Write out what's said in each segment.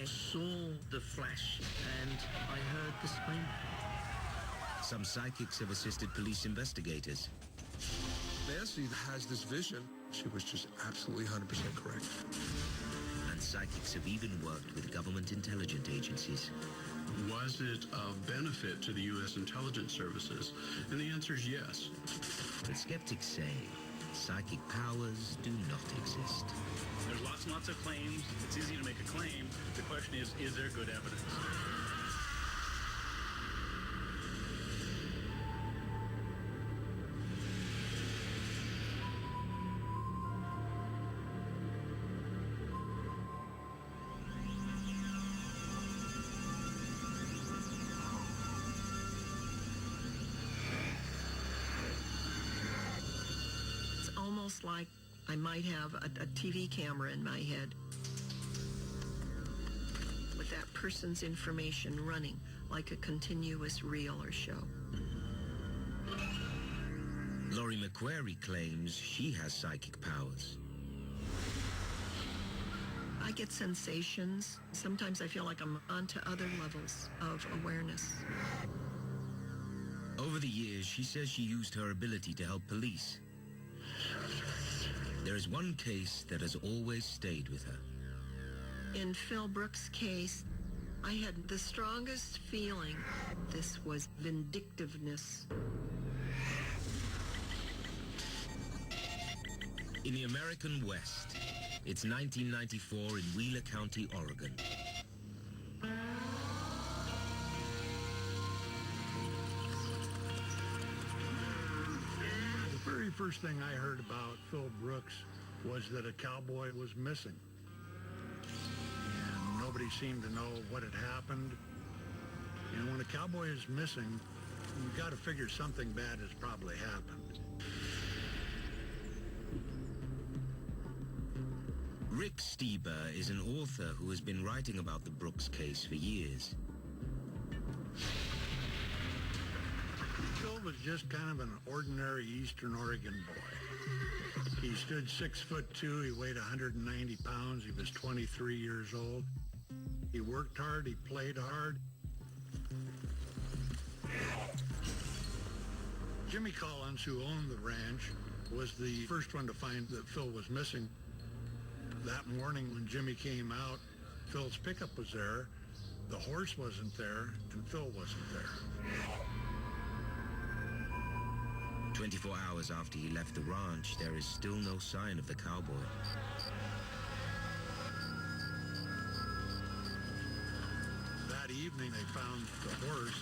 I saw the flash and I heard the scream. Some psychics have assisted police investigators. Nancy has this vision. She was just absolutely 100% correct. And psychics have even worked with government intelligence agencies. Was it of benefit to the U.S. intelligence services? And the answer is yes. But skeptics say psychic powers do not exist. There's lots and lots of claims. It's easy to make a claim. The question is there good evidence? Almost like I might have a TV camera in my head with that person's information running like a continuous reel or show. Laurie McQuarrie claims she has psychic powers. I get sensations. Sometimes I feel like I'm onto other levels of awareness. Over the years, she says she used her ability to help police. There is one case that has always stayed with her. In Phil Brooks' case, I had the strongest feeling this was vindictiveness. In the American West, it's 1994 in Wheeler County, Oregon. The very first thing I heard about Phil Brooks was that a cowboy was missing. And nobody seemed to know what had happened. And when a cowboy is missing, you've got to figure something bad has probably happened. Rick Stieber is an author who has been writing about the Brooks case for years. Phil was just kind of an ordinary Eastern Oregon boy. He stood 6'2", he weighed 190 pounds, he was 23 years old. He worked hard, he played hard. Jimmy Collins, who owned the ranch, was the first one to find that Phil was missing. That morning when Jimmy came out, Phil's pickup was there, the horse wasn't there, and Phil wasn't there. 24 hours after he left the ranch, there is still no sign of the cowboy. That evening, they found the horse.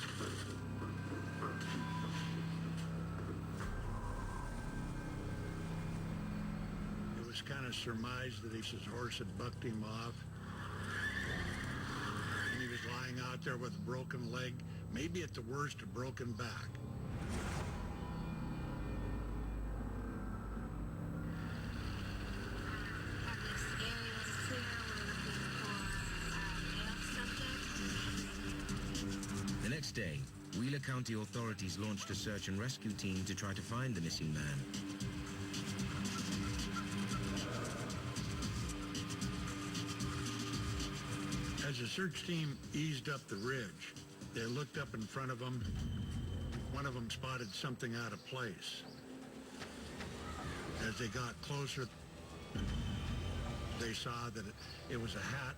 It was kind of surmised that his horse had bucked him off. And he was lying out there with a broken leg, maybe at the worst, a broken back. The next day, Wheeler County authorities launched a search and rescue team to try to find the missing man. As the search team eased up the ridge, they looked up in front of them. One of them spotted something out of place. As they got closer, they saw that it was a hat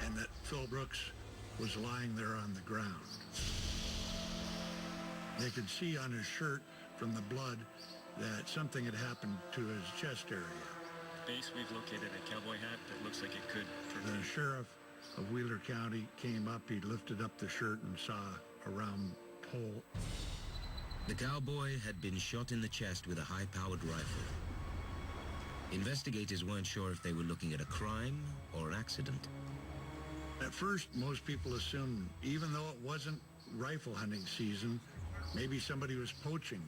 and that Phil Brooks was lying there on the ground. They could see on his shirt from the blood that something had happened to his chest area. Base, we've located a cowboy hat that looks like it could The pertain. sheriff of Wheeler County came up, he lifted up the shirt and saw a round hole. The cowboy had been shot in the chest with a high-powered rifle. Investigators weren't sure if they were looking at a crime or an accident. At first, most people assumed, even though it wasn't rifle hunting season, maybe somebody was poaching.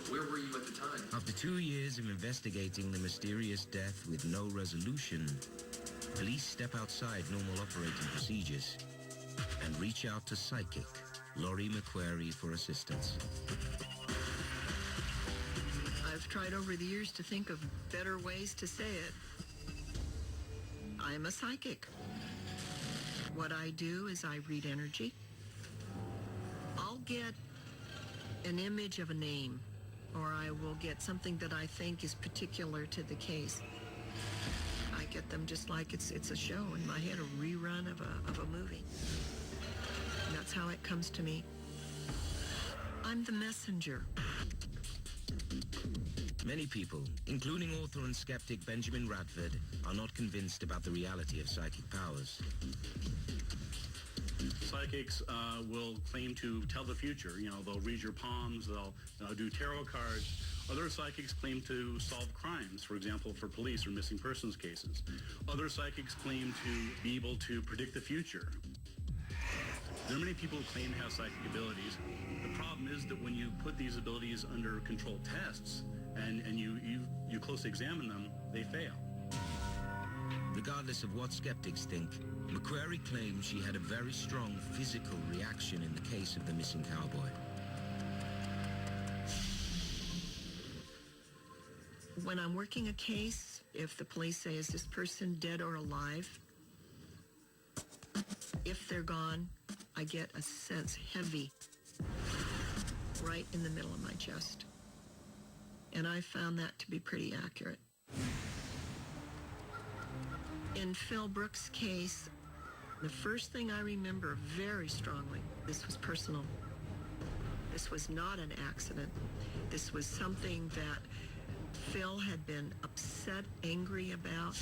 Where were you at the time? After 2 years of investigating the mysterious death with no resolution, police step outside normal operating procedures and reach out to psychic Laurie McQuarrie for assistance. I've I've tried over the years to think of better ways to say it. I'm a psychic. What I do is I read energy. I'll get an image of a name, or I will get something that I think is particular to the case. I get them just like it's a show in my head, a rerun of a movie. And that's how it comes to me. I'm the messenger. Many people, including author and skeptic Benjamin Radford, are not convinced about the reality of psychic powers. Psychics will claim to tell the future. You know, they'll read your palms, they'll do tarot cards. Other psychics claim to solve crimes, for example, for police or missing persons cases. Other psychics claim to be able to predict the future. There are many people who claim to have psychic abilities. The problem is that when you put these abilities under controlled tests and you closely examine them, they fail. Regardless of what skeptics think, McQuarrie claims she had a very strong physical reaction in the case of the missing cowboy. When I'm working a case, if the police say, is this person dead or alive? If they're gone, I get a sense heavy right in the middle of my chest. And I found that to be pretty accurate. In Phil Brooks' case, the first thing I remember very strongly, this was personal. This was not an accident. This was something that Phil had been upset, angry about.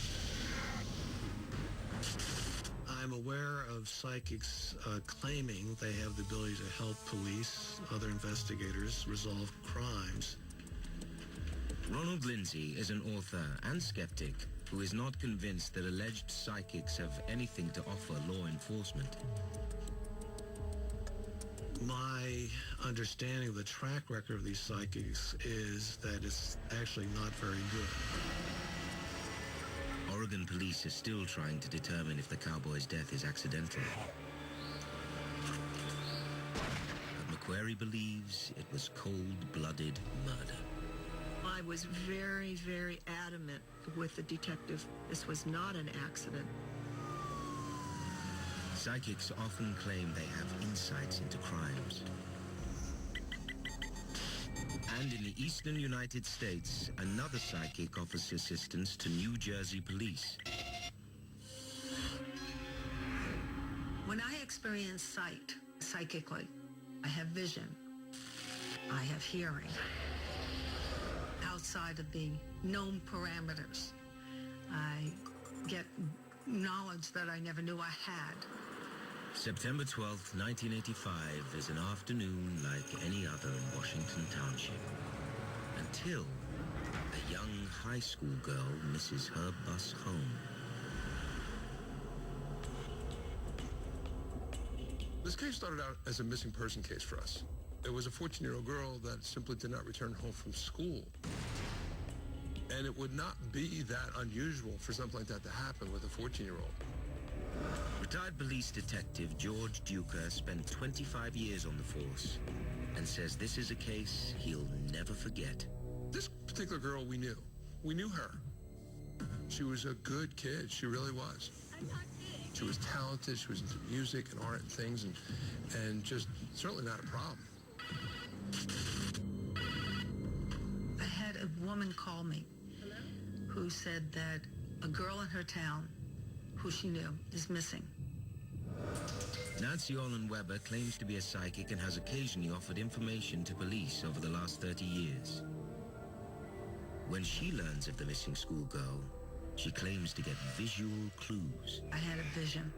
I'm aware of psychics claiming they have the ability to help police, other investigators, resolve crimes. Ronald Lindsay is an author and skeptic who is not convinced that alleged psychics have anything to offer law enforcement. My understanding of the track record of these psychics is that it's actually not very good. Oregon police are still trying to determine if the cowboy's death is accidental. But McQuarrie believes it was cold-blooded murder. I was very, very adamant with the detective. This was not an accident. Psychics often claim they have insights into crimes. And in the eastern United States, another psychic offers assistance to New Jersey police. When I experience sight psychically, I have vision, I have hearing, outside of the known parameters. I get knowledge that I never knew I had. September 12th, 1985 is an afternoon like any other in Washington Township. Until a young high school girl misses her bus home. This case started out as a missing person case for us. It was a 14-year-old girl that simply did not return home from school. And it would not be that unusual for something like that to happen with a 14-year-old. Retired police detective George Duker spent 25 years on the force and says this is a case he'll never forget. This particular girl we knew. We knew her. She was a good kid. She really was. She was talented. She was into music and art and things, and just certainly not a problem. I had a woman call me who said that a girl in her town who she knew is missing. Nancy Olin Weber claims to be a psychic and has occasionally offered information to police over the last 30 years. When she learns of the missing schoolgirl, she claims to get visual clues. I had a vision.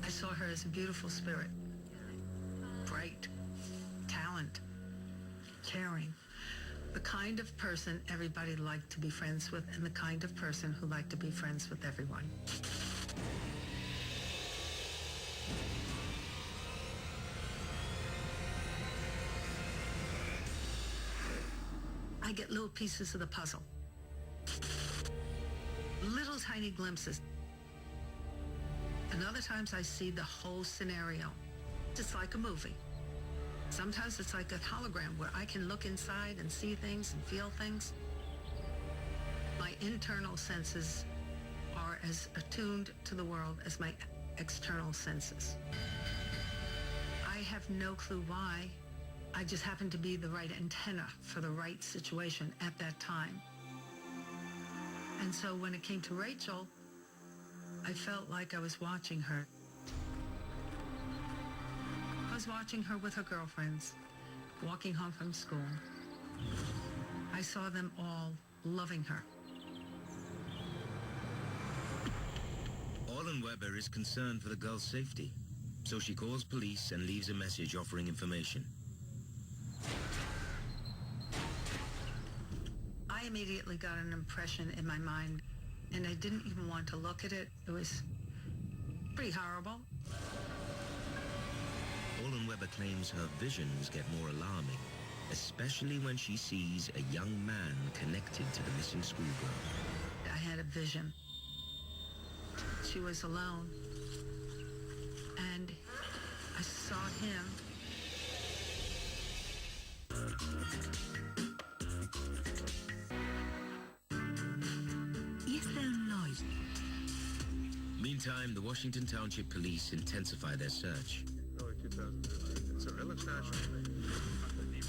I saw her as a beautiful spirit, bright, talent, caring, the kind of person everybody liked to be friends with, and the kind of person who liked to be friends with everyone. I get little pieces of the puzzle. Little tiny glimpses. And other times I see the whole scenario. It's like a movie. Sometimes it's like a hologram where I can look inside and see things and feel things. My internal senses are as attuned to the world as my external senses. I have no clue why. I just happened to be the right antenna for the right situation at that time. And so when it came to Rachel, I felt like I was watching her. I was watching her with her girlfriends, walking home from school. I saw them all loving her. Orlin Weber is concerned for the girl's safety, so she calls police and leaves a message offering information. I immediately got an impression in my mind, and I didn't even want to look at it. It was pretty horrible. Orlin Weber claims her visions get more alarming, especially when she sees a young man connected to the missing schoolgirl. I had a vision. She was alone, and I saw him. Is there noise? Meantime, the Washington Township Police intensify their search. Early 2015. So it looks natural to me.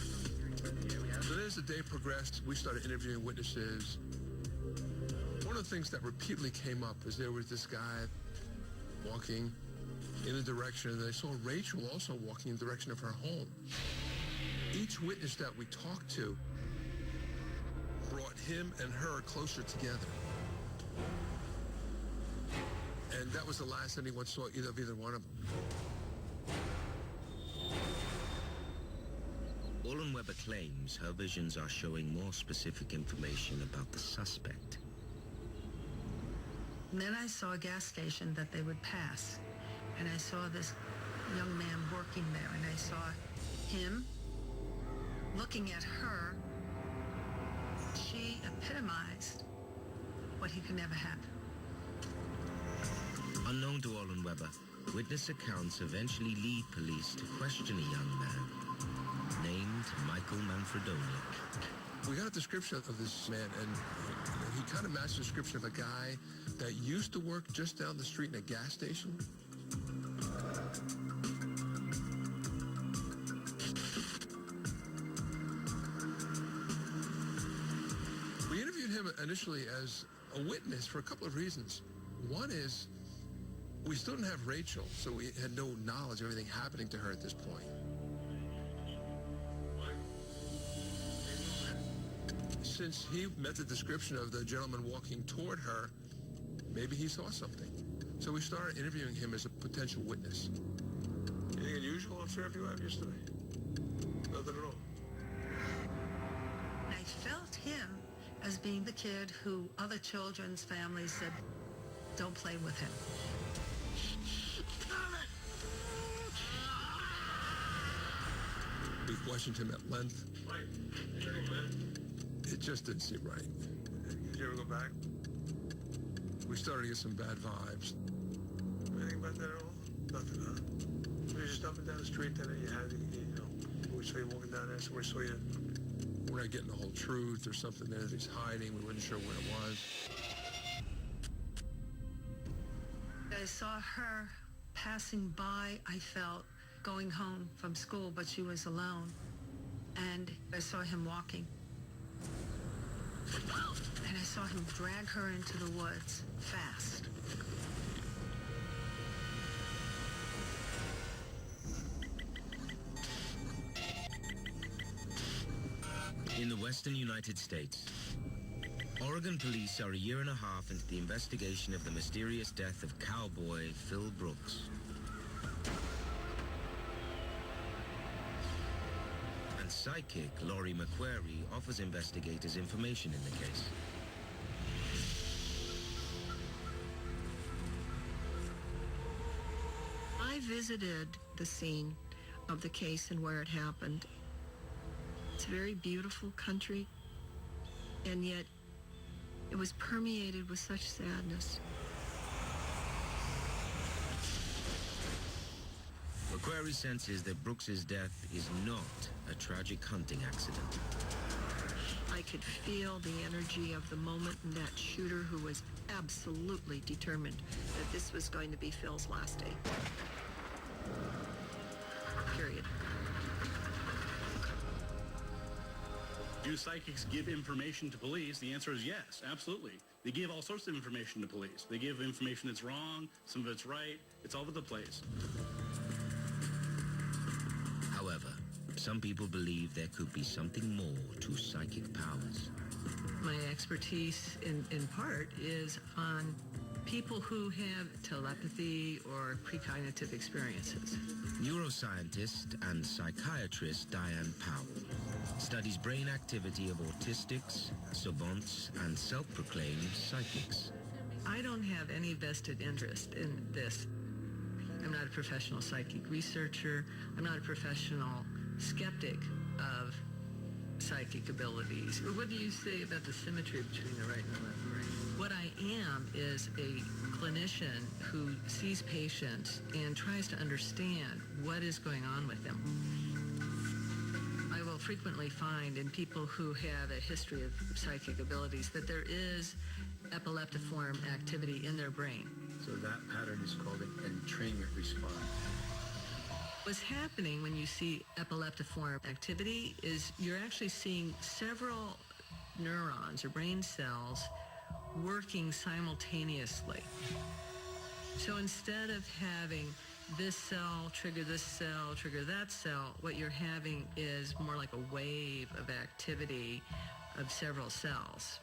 So as the day progressed, we started interviewing witnesses. One of the things that repeatedly came up is there was this guy walking in a direction, and they saw Rachel also walking in the direction of her home. Each witness that we talked to brought him and her closer together. And that was the last anyone saw of either one of them. Orlin Weber claims her visions are showing more specific information about the suspect. And then I saw a gas station that they would pass, and I saw this young man working there, and I saw him looking at her. She epitomized what he could never have. Unknown to Orlin Weber, witness accounts eventually lead police to question a young man named Michael Manfredonia. We got a description of this man, and he kind of matched the description of a guy that used to work just down the street in a gas station. We interviewed him initially as a witness for a couple of reasons. One is we still didn't have Rachel, so we had no knowledge of everything happening to her at this point. Since he met the description of the gentleman walking toward her, maybe he saw something. So we started interviewing him as a potential witness. Anything unusual observed you have yesterday? Nothing at all. I felt him as being the kid who other children's families said, don't play with him. We questioned him at length. It just didn't seem right. Did you ever go back? We started to get some bad vibes. Anything about that at all? Nothing, huh? You were just up and down the street then, and you had, we saw you walking down there, so we saw you. We're not getting the whole truth. There's something there that he's hiding. We weren't sure what it was. I saw her passing by, I felt, going home from school, but she was alone. And I saw him walking. And I saw him drag her into the woods fast. In the western United States, Oregon police are a year and a half into the investigation of the mysterious death of cowboy Phil Brooks. And psychic Laurie McQuarrie offers investigators information in the case. I visited the scene of the case and where it happened. It's a very beautiful country, and yet it was permeated with such sadness. But McQuarrie senses that Brooks's death is not a tragic hunting accident. I could feel the energy of the moment in that shooter who was absolutely determined that this was going to be Phil's last day. Period. Do psychics give information to police? The answer is yes, absolutely. They give all sorts of information to police. They give information that's wrong, some of it's right. It's all over the place. However, some people believe there could be something more to psychic powers. My expertise in part is on people who have telepathy or precognitive experiences. Neuroscientist and psychiatrist Diane Powell studies brain activity of autistics, savants, and self-proclaimed psychics. I don't have any vested interest in this. I'm not a professional psychic researcher. I'm not a professional skeptic of psychic abilities. What do you say about the symmetry between the right and the left brain? What I am is a clinician who sees patients and tries to understand what is going on with them. I will frequently find in people who have a history of psychic abilities that there is epileptiform activity in their brain. So that pattern is called an entrainment response. What's happening when you see epileptiform activity is you're actually seeing several neurons or brain cells working simultaneously. So instead of having this cell trigger this cell, trigger that cell, what you're having is more like a wave of activity of several cells.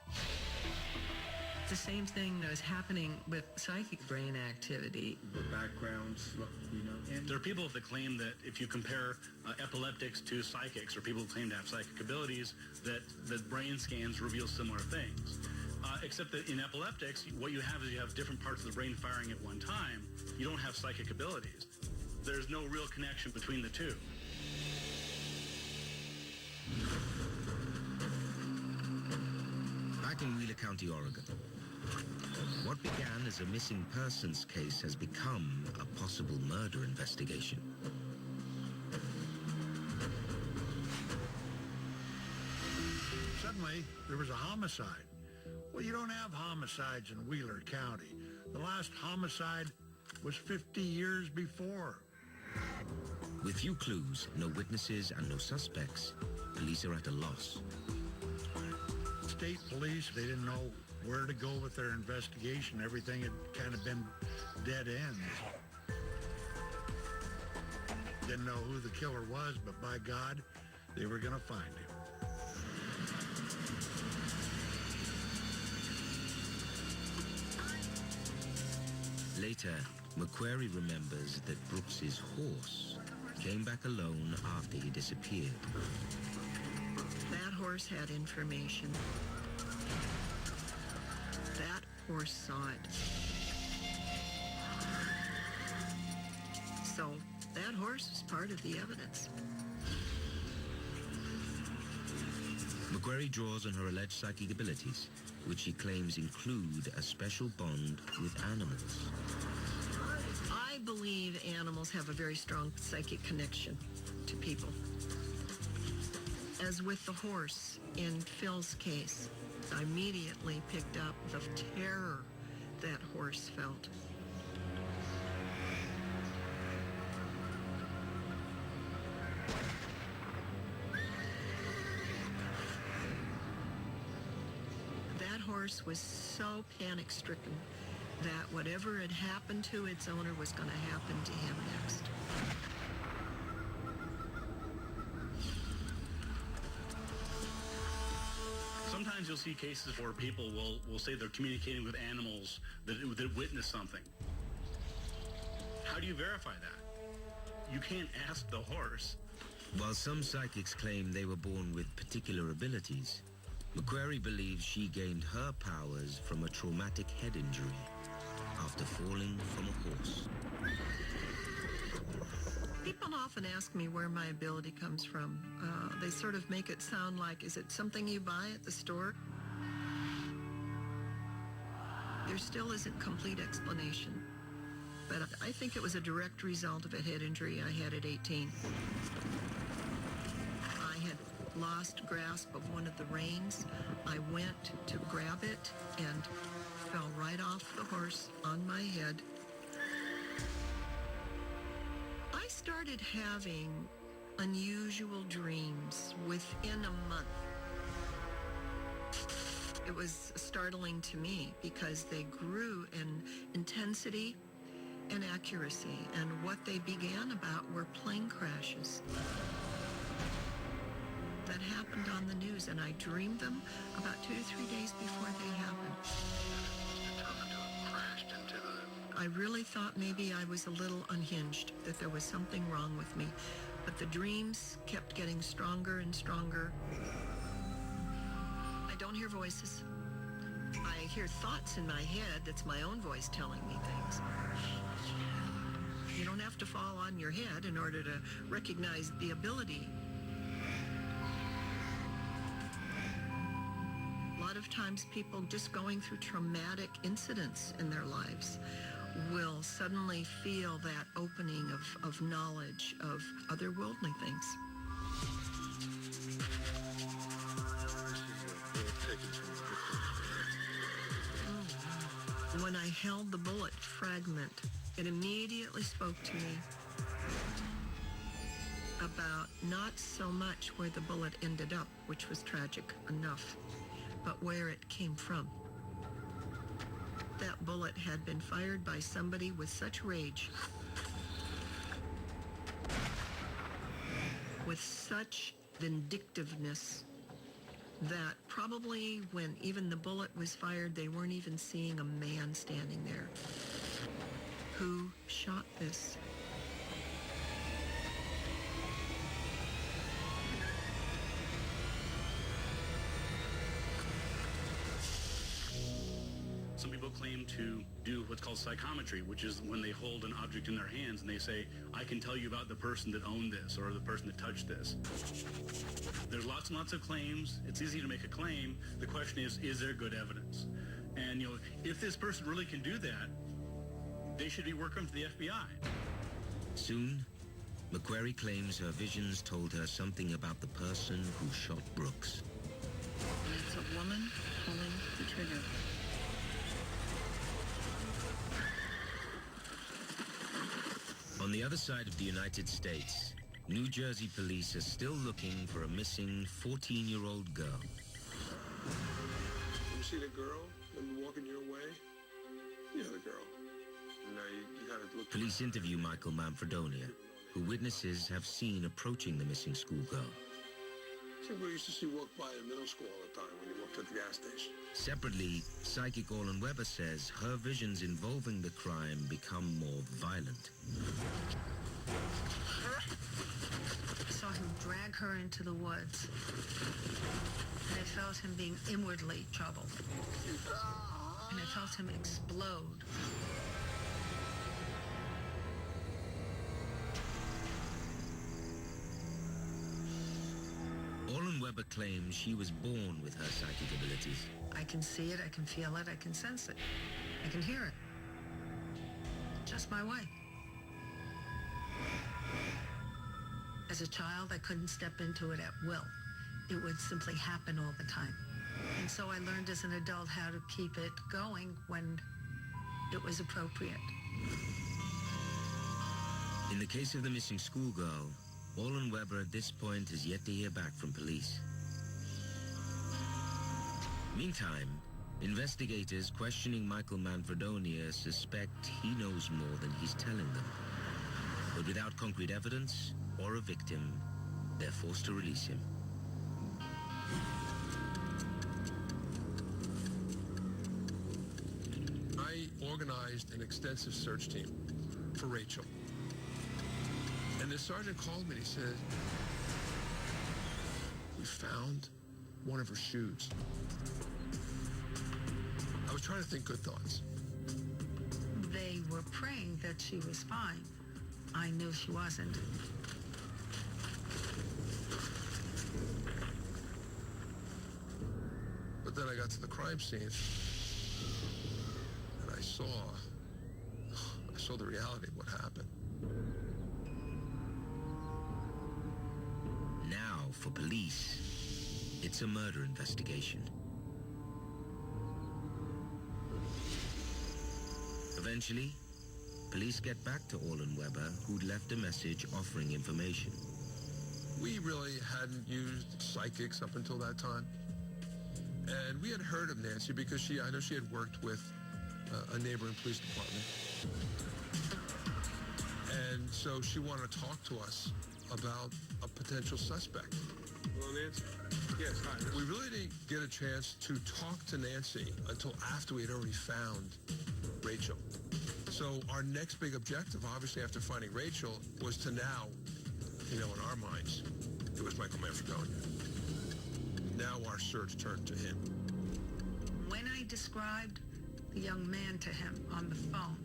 The same thing that was happening with psychic brain activity. The backgrounds, you know. And there are people that claim that if you compare epileptics to psychics, or people who claim to have psychic abilities, that brain scans reveal similar things. Except that in epileptics, what you have is you have different parts of the brain firing at one time. You don't have psychic abilities. There's no real connection between the two. Back in Wheeler County, Oregon, what began as a missing persons case has become a possible murder investigation. Suddenly, there was a homicide. Well, you don't have homicides in Wheeler County. The last homicide was 50 years before. With few clues, no witnesses, and no suspects, police are at a loss. State police, they didn't know where to go with their investigation. Everything had kind of been dead ends. Didn't know who the killer was, but by God, they were going to find him. Later, McQuarrie remembers that Brooks's horse came back alone after he disappeared. That horse had information. That horse saw it. So that horse was part of the evidence. McQuarrie draws on her alleged psychic abilities, which she claims include a special bond with animals. I believe animals have a very strong psychic connection to people. As with the horse in Phil's case, I immediately picked up the terror that horse felt. That horse was so panic-stricken that whatever had happened to its owner was going to happen to him next. Sometimes you'll see cases where people will say they're communicating with animals that witness something. How do you verify that? You can't ask the horse. While some psychics claim they were born with particular abilities, McQuarrie believes she gained her powers from a traumatic head injury after falling from a horse. People often ask me where my ability comes from. They sort of make it sound like, is it something you buy at the store? There still isn't complete explanation. but I think it was a direct result of a head injury I had at 18. I had lost grasp of one of the reins. I went to grab it and fell right off the horse on my head. I started having unusual dreams within a month. It was startling to me because they grew in intensity and accuracy, and what they began about were plane crashes that happened on the news, and I dreamed them about 2 to 3 days before they happened. I really thought maybe I was a little unhinged, that there was something wrong with me, but the dreams kept getting stronger and stronger. I don't hear voices. I hear thoughts in my head. That's my own voice telling me things. You don't have to fall on your head in order to recognize the ability. A lot of times people just going through traumatic incidents in their lives will suddenly feel that opening of knowledge of otherworldly things. When I held the bullet fragment, it immediately spoke to me about not so much where the bullet ended up, which was tragic enough, but where it came from. That bullet had been fired by somebody with such rage, with such vindictiveness, that probably when even the bullet was fired, they weren't even seeing a man standing there. Who shot this? Some people claim to do what's called psychometry, which is when they hold an object in their hands and they say, I can tell you about the person that owned this or the person that touched this. There's lots and lots of claims. It's easy to make a claim. The question is there good evidence? And, if this person really can do that, they should be working for the FBI. Soon, McQuarrie claims her visions told her something about the person who shot Brooks. And it's a woman pulling the trigger. On the other side of the United States, New Jersey police are still looking for a missing 14-year-old girl. You see the girl walking your way? Yeah, the girl. Now you gotta look. Police interview Michael Manfredonia, who witnesses have seen approaching the missing schoolgirl. See, we used to see walk by in middle school all the time when you walked at the gas station. Separately, psychic Orland Weber says her visions involving the crime become more violent. I saw him drag her into the woods, and I felt him being inwardly troubled, and I felt him explode. Orland Weber claims she was born with her psychic abilities. I can see it, I can feel it, I can sense it, I can hear it. Just my way. As a child, I couldn't step into it at will. It would simply happen all the time. And so I learned as an adult how to keep it going when it was appropriate. In the case of the missing schoolgirl, Orland Weber at this point has yet to hear back from police. Meantime, investigators questioning Michael Manfredonia suspect he knows more than he's telling them. But without concrete evidence or a victim, they're forced to release him. I organized an extensive search team for Rachel. And the sergeant called me and he said, we found one of her shoes. I was trying to think good thoughts. They were praying that she was fine. I knew she wasn't. But then I got to the crime scene and I saw saw the reality of what happened. Now, for police, it's a murder investigation. Eventually, police get back to Orlin Weber, who'd left a message offering information. We really hadn't used psychics up until that time. And we had heard of Nancy because I know she had worked with a neighboring police department. And so she wanted to talk to us about a potential suspect. Hello, Nancy. Yes, hi. We really didn't get a chance to talk to Nancy until after we had already found Rachel. So our next big objective, obviously after finding Rachel, was to now, in our minds, it was Michael Manfredonia. Now our search turned to him. When I described the young man to him on the phone,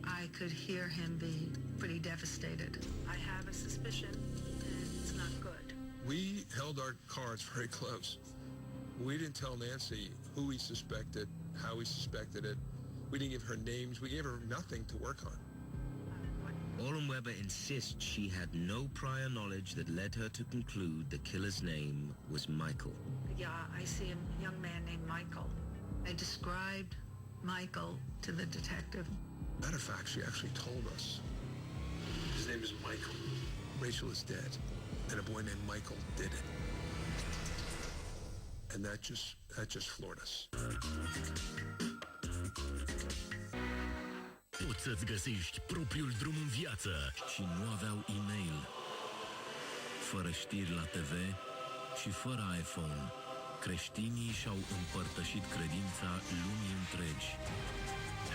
I could hear him be pretty devastated. I have a suspicion, and it's not good. We held our cards very close. We didn't tell Nancy who we suspected, how we suspected it. We didn't give her names. We gave her nothing to work on. Orlin Weber insists she had no prior knowledge that led her to conclude the killer's name was Michael. Yeah, I see a young man named Michael. I described Michael to the detective. Matter of fact, she actually told us. His name is Michael. Rachel is dead, and a boy named Michael did it. And that just floored us. Poți să-ți găsești propriul drum în viață și nu aveau e-mail. Fără știri la TV și fără iPhone, creștinii și-au împărtășit credința lumii întregi.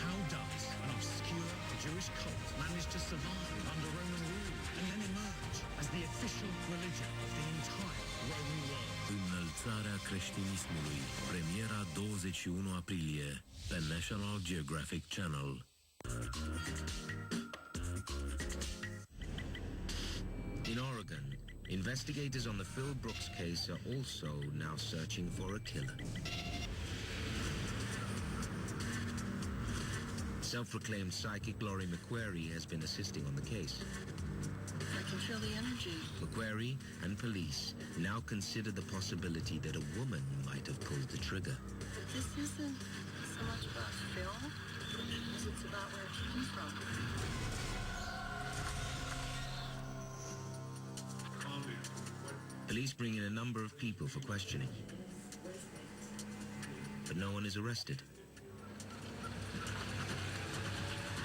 How does an obscure Jewish cult manage to survive under Roman rule and then emerge as the official religion of the entire Roman world? Înălțarea creștinismului, premiera 21 aprilie pe National Geographic Channel. In Oregon, investigators on the Phil Brooks case are also now searching for a killer. Self-proclaimed psychic Laurie McQuarrie has been assisting on the case. I can feel the energy. McQuarrie and police now consider the possibility that a woman might have pulled the trigger. This isn't so much about Phil as it's about where it came from. Police bring in a number of people for questioning, but no one is arrested.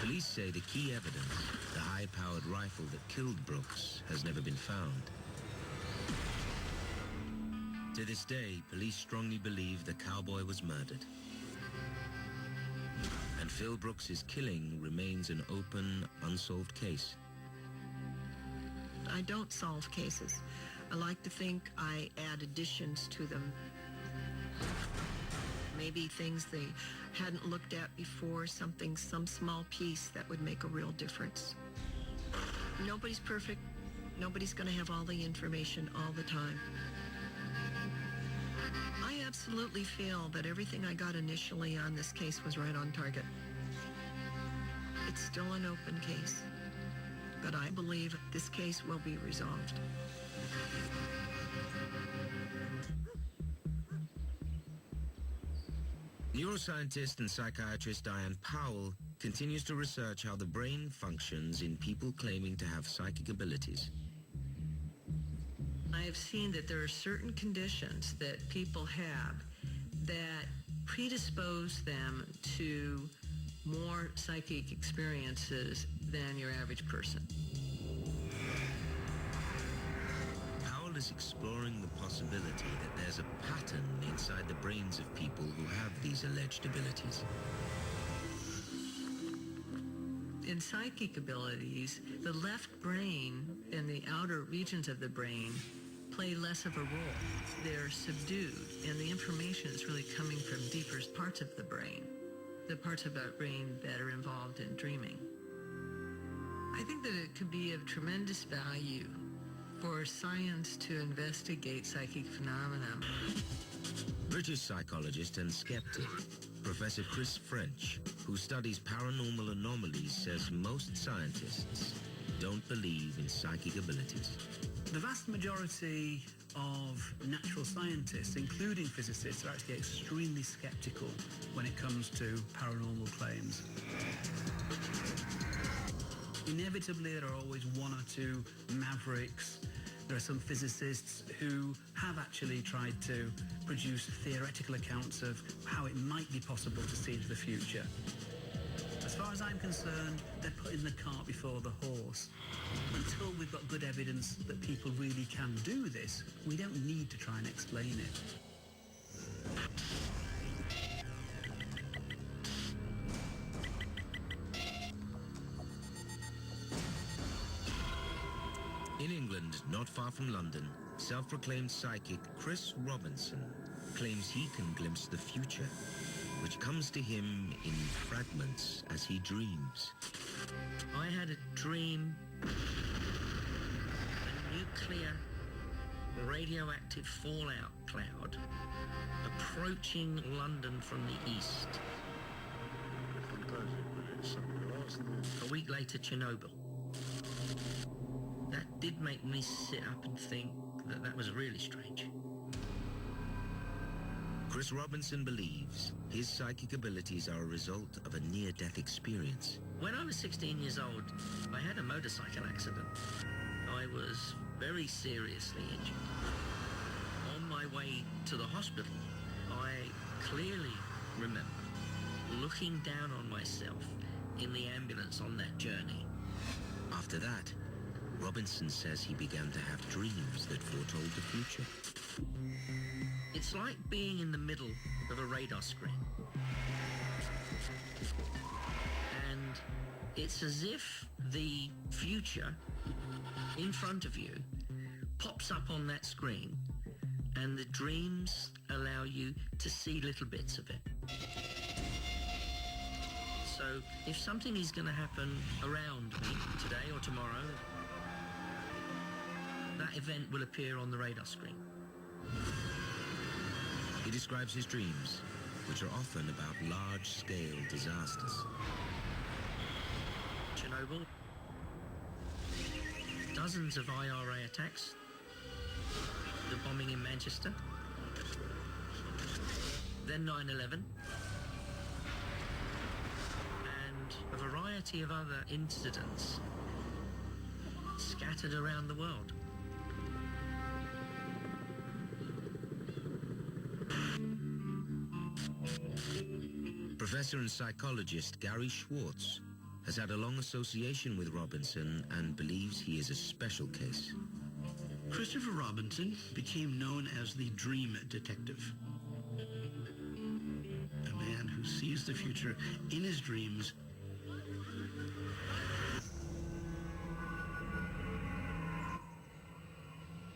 Police say the key evidence, the high-powered rifle that killed Brooks, has never been found. To this day, police strongly believe the cowboy was murdered. And Phil Brooks's killing remains an open, unsolved case. I don't solve cases. I like to think I add additions to them. Maybe things they hadn't looked at before, some small piece that would make a real difference. Nobody's perfect. Nobody's going to have all the information all the time. I absolutely feel that everything I got initially on this case was right on target. It's still an open case, but I believe this case will be resolved. Neuroscientist and psychiatrist Diane Powell continues to research how the brain functions in people claiming to have psychic abilities. I have seen that there are certain conditions that people have that predispose them to more psychic experiences than your average person. Powell is exploring the possibility that there's a pattern inside the brains of people who have these alleged abilities. In psychic abilities, the left brain and the outer regions of the brain play less of a role. They're subdued, and the information is really coming from deeper parts of the brain, the parts of our brain that are involved in dreaming. I think that it could be of tremendous value for science to investigate psychic phenomena. British psychologist and skeptic Professor Chris French, who studies paranormal anomalies, says most scientists don't believe in psychic abilities. The vast majority of natural scientists, including physicists, are actually extremely skeptical when it comes to paranormal claims. Inevitably, there are always one or two mavericks. There are some physicists who have actually tried to produce theoretical accounts of how it might be possible to see into the future. As far as I'm concerned, they're putting the cart before the horse. Until we've got good evidence that people really can do this, we don't need to try and explain it. In England, not far from London, self-proclaimed psychic Chris Robinson claims he can glimpse the future, which comes to him in fragments as he dreams. I had a dream, a nuclear radioactive fallout cloud approaching London from the east. A week later, Chernobyl. That did make me sit up and think that that was really strange. Chris Robinson believes his psychic abilities are a result of a near-death experience. When I was 16 years old, I had a motorcycle accident. I was very seriously injured. On my way to the hospital, I clearly remember looking down on myself in the ambulance on that journey. After that, Robinson says he began to have dreams that foretold the future. It's like being in the middle of a radar screen. And it's as if the future in front of you pops up on that screen, and the dreams allow you to see little bits of it. So if something is going to happen around me today or tomorrow, that event will appear on the radar screen. He describes his dreams, which are often about large-scale disasters. Chernobyl, dozens of IRA attacks, the bombing in Manchester, then 9/11, and a variety of other incidents scattered around the world. Professor and psychologist Gary Schwartz has had a long association with Robinson and believes he is a special case. Christopher Robinson became known as the Dream Detective. A man who sees the future in his dreams.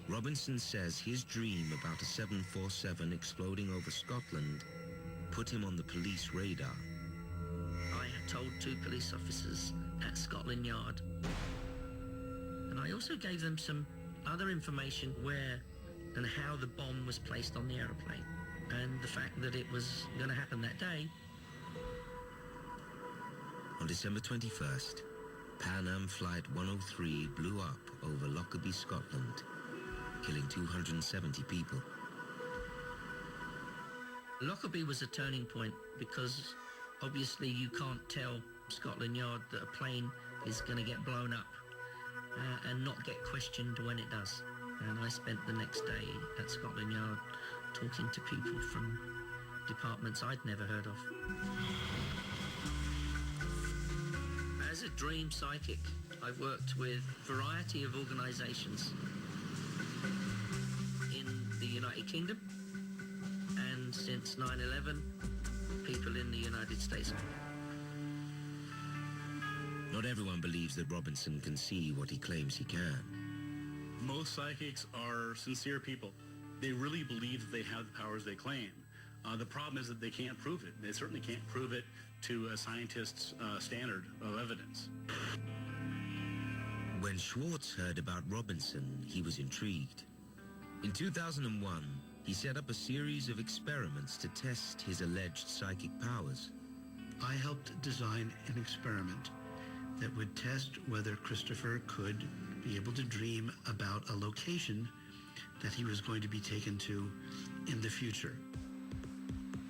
Robinson says his dream about a 747 exploding over Scotland put him on the police radar. I had told 2 police officers at Scotland Yard, and I also gave them some other information where and how the bomb was placed on the aeroplane, and the fact that it was going to happen that day. On December 21st, Pan Am Flight 103 blew up over Lockerbie, Scotland, killing 270 people. Lockerbie was a turning point because obviously you can't tell Scotland Yard that a plane is going to get blown up and not get questioned when it does. And I spent the next day at Scotland Yard talking to people from departments I'd never heard of. As a dream psychic, I've worked with a variety of organisations in the United Kingdom, and since 9/11, people in the United States. Not everyone believes that Robinson can see what he claims he can. Most psychics are sincere people. They really believe that they have the powers they claim. The problem is that they can't prove it. They certainly can't prove it to a scientist's standard of evidence. When Schwartz heard about Robinson, he was intrigued. In 2001, he set up a series of experiments to test his alleged psychic powers. I helped design an experiment that would test whether Christopher could be able to dream about a location that he was going to be taken to in the future.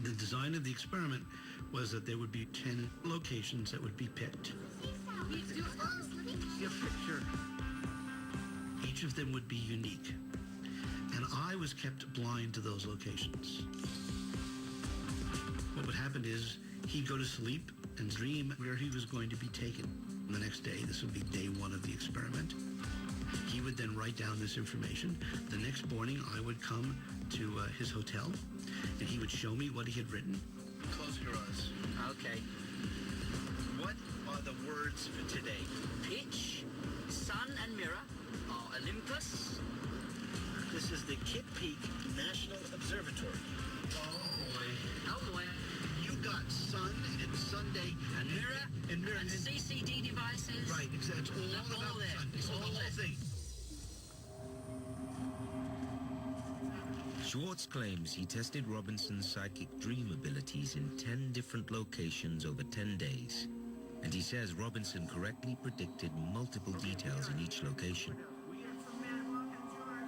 The design of the experiment was that there would be 10 locations that would be picked. Your picture. Each of them would be unique. And I was kept blind to those locations. What would happen is he'd go to sleep and dream where he was going to be taken. The next day, this would be day one of the experiment. He would then write down this information. The next morning, I would come to his hotel, and he would show me what he had written. Close your eyes. Okay. What are the words for today? Pitch, sun and mirror, are Olympus. This is the Kitt Peak National Observatory. Oh boy. You got sun and Sunday and mirror and CCD devices. Right, exactly. It's all about sun. It's all the whole thing. Schwartz claims he tested Robinson's psychic dream abilities in 10 different locations over 10 days. And he says Robinson correctly predicted multiple details in each location.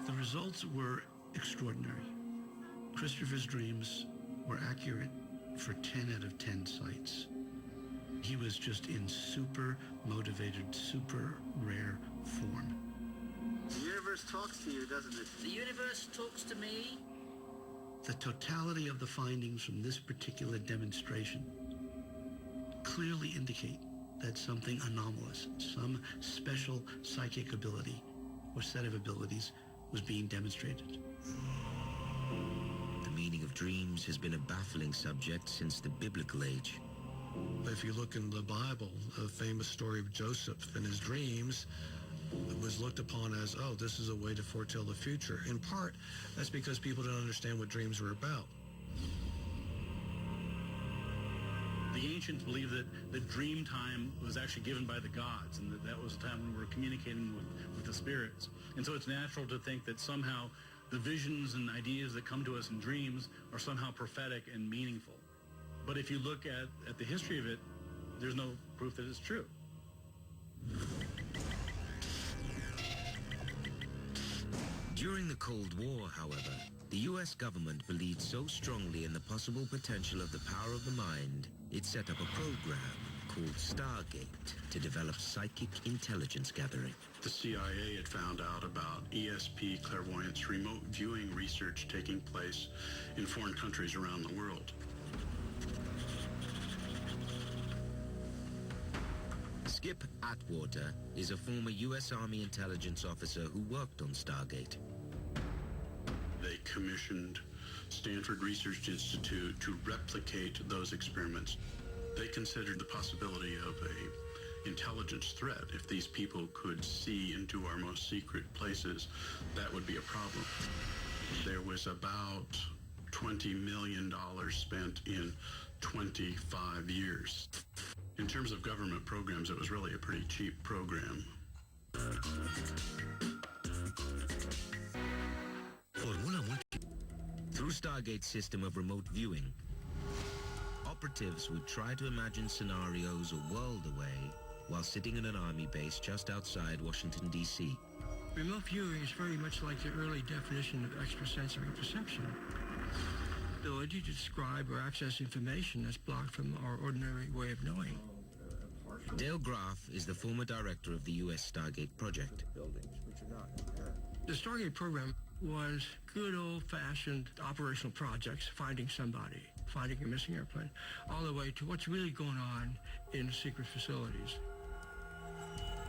The results were extraordinary. Christopher's dreams were accurate for 10 out of 10 sites. He was just in super motivated, super rare form. The universe talks to you, doesn't it? The universe talks to me. The totality of the findings from this particular demonstration clearly indicate that something anomalous, some special psychic ability or set of abilities was being demonstrated. The meaning of dreams has been a baffling subject since the biblical age. If you look in the Bible, a famous story of Joseph and his dreams was looked upon as, oh, this is a way to foretell the future. In part, that's because people didn't understand what dreams were about. The ancients believed that the dream time was actually given by the gods, and that was a time when we were communicating with the spirits. And so it's natural to think that somehow the visions and ideas that come to us in dreams are somehow prophetic and meaningful. But if you look at the history of it, there's no proof that it's true. During the Cold War, however, the U.S. government believed so strongly in the possible potential of the power of the mind, it set up a program called Stargate to develop psychic intelligence gathering. The CIA had found out about ESP clairvoyance remote viewing research taking place in foreign countries around the world. Skip Atwater is a former U.S. Army intelligence officer who worked on Stargate. They commissioned Stanford Research Institute to replicate those experiments. They considered the possibility of a intelligence threat. If these people could see into our most secret places, that would be a problem. There was about $20 million spent in 25 years. In terms of government programs, it was really a pretty cheap program. Through Stargate's system of remote viewing, operatives would try to imagine scenarios a world away while sitting in an army base just outside Washington, D.C. Remote viewing is very much like the early definition of extrasensory perception. The ability to describe or access information that's blocked from our ordinary way of knowing. Dale Graff is the former director of the U.S. Stargate project. The Stargate program was good old-fashioned operational projects, finding somebody, finding a missing airplane, all the way to what's really going on in secret facilities.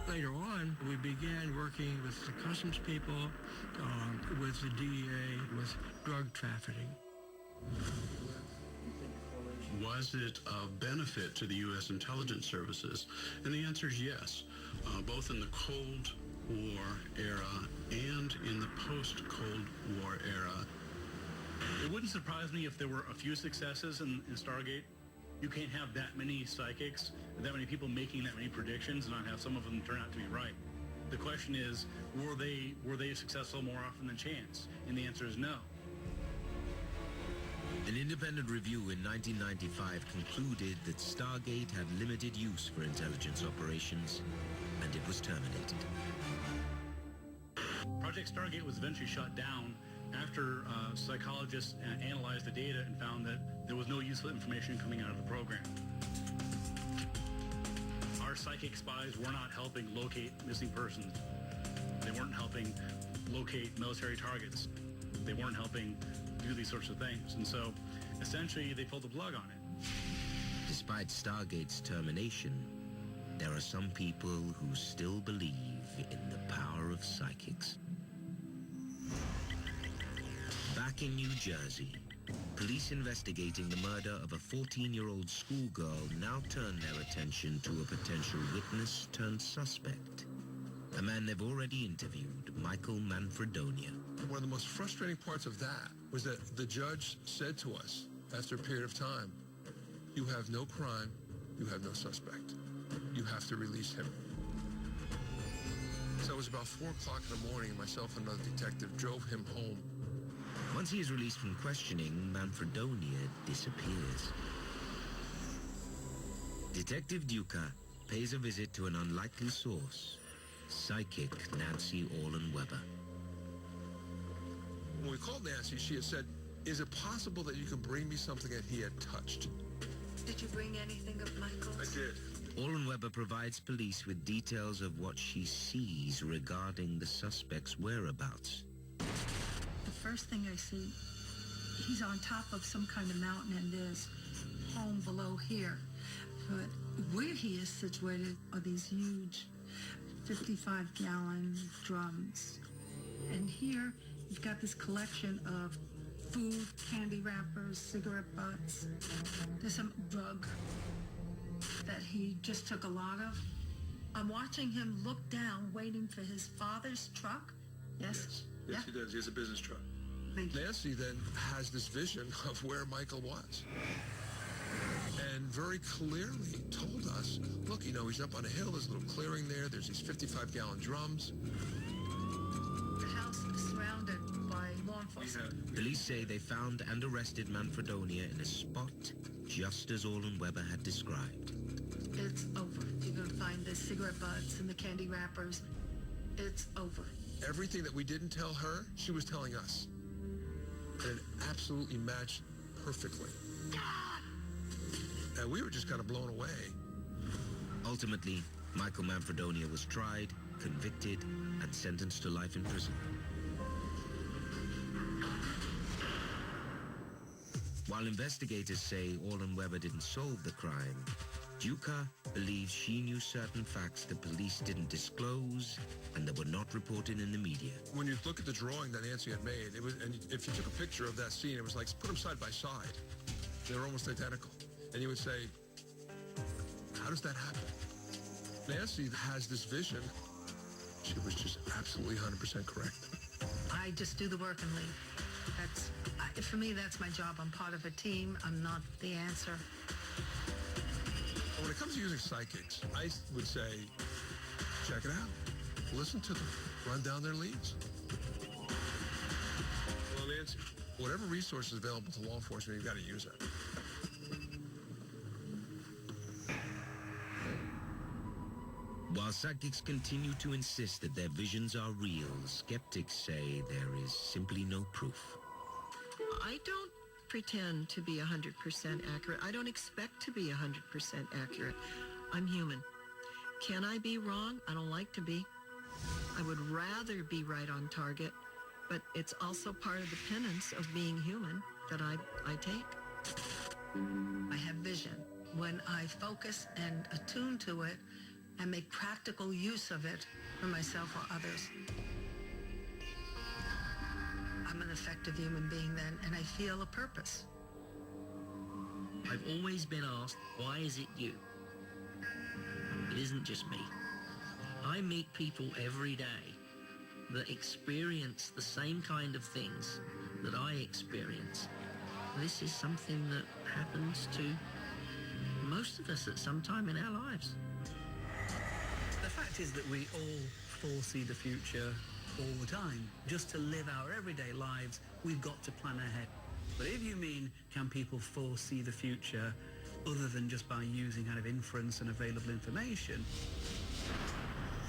Later on, we began working with the customs people, with the DEA, with drug trafficking. Was it of benefit to the U.S. intelligence services? And the answer is yes, both in the Cold War era and in the post-Cold War era. It wouldn't surprise me if there were a few successes in Stargate. You can't have that many psychics, that many people making that many predictions, and not have some of them turn out to be right. The question is, were they successful more often than chance? And the answer is no. An independent review in 1995 concluded that Stargate had limited use for intelligence operations, and it was terminated. Project Stargate was eventually shut down after psychologists analyzed the data and found that there was no useful information coming out of the program. Our psychic spies were not helping locate missing persons. They weren't helping locate military targets. They weren't helping do these sorts of things. And so, essentially, they pulled the plug on it. Despite Stargate's termination, there are some people who still believe in the power of psychics. Back in New Jersey, police investigating the murder of a 14-year-old schoolgirl now turn their attention to a potential witness turned suspect. A man they've already interviewed, Michael Manfredonia. One of the most frustrating parts of that was that the judge said to us, after a period of time, you have no crime, you have no suspect. You have to release him. So it was about 4 o'clock in the morning, and myself and another detective drove him home. Once he is released from questioning, Manfredonia disappears. Detective Duca pays a visit to an unlikely source, psychic Nancy Orlen-Weber. When we called Nancy, she had said, is it possible that you can bring me something that he had touched? Did you bring anything of Michael's? I did. Orlen-Weber provides police with details of what she sees regarding the suspect's whereabouts. The first thing I see, he's on top of some kind of mountain, and there's home below here. But where he is situated are these huge 55-gallon drums. And here, you've got this collection of food, candy wrappers, cigarette butts. There's some drug that he just took a lot of. I'm watching him look down, waiting for his father's truck. Yes? Yes, he does. He has a business truck. Nancy then has this vision of where Michael was. And very clearly told us, look, you know, he's up on a hill, there's a little clearing there, there's these 55-gallon drums. The house is surrounded by law enforcement. Police say they found and arrested Manfredonia in a spot just as Orlen-Weber had described. It's over. You're going to find the cigarette butts and the candy wrappers. It's over. Everything that we didn't tell her, she was telling us. And it absolutely matched perfectly. And we were just kind of blown away. Ultimately, Michael Manfredonia was tried, convicted, and sentenced to life in prison. While investigators say Orlen-Weber didn't solve the crime, Duca believes she knew certain facts the police didn't disclose and that were not reported in the media. When you look at the drawing that Nancy had made, it was, and if you took a picture of that scene, it was like, put them side by side. They're almost identical. And you would say, how does that happen? Nancy has this vision. She was just absolutely 100% correct. I just do the work and leave. For me, that's my job. I'm part of a team. I'm not the answer. When it comes to using psychics, I would say, check it out. Listen to them. Run down their leads. Well, Nancy, whatever resources available to law enforcement, you've got to use it. While psychics continue to insist that their visions are real, skeptics say there is simply no proof. I don't pretend to be 100% accurate. I don't expect to be 100% accurate. I'm human. Can I be wrong? I don't like to be. I would rather be right on target, but it's also part of the penance of being human that I take. I have vision. When I focus and attune to it and make practical use of it for myself or others, I'm an effective human being then, and I feel a purpose. I've always been asked, why is it you? It isn't just me. I meet people every day that experience the same kind of things that I experience. This is something that happens to most of us at some time in our lives. The fact is that we all foresee the future all the time. Just to live our everyday lives, we've got to plan ahead. But if you mean, can people foresee the future other than just by using kind of inference and available information,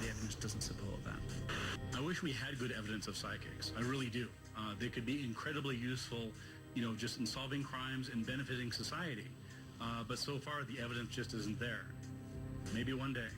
the evidence doesn't support that. I wish we had good evidence of psychics. I really do. They could be incredibly useful, just in solving crimes and benefiting society. But so far, the evidence just isn't there. Maybe one day.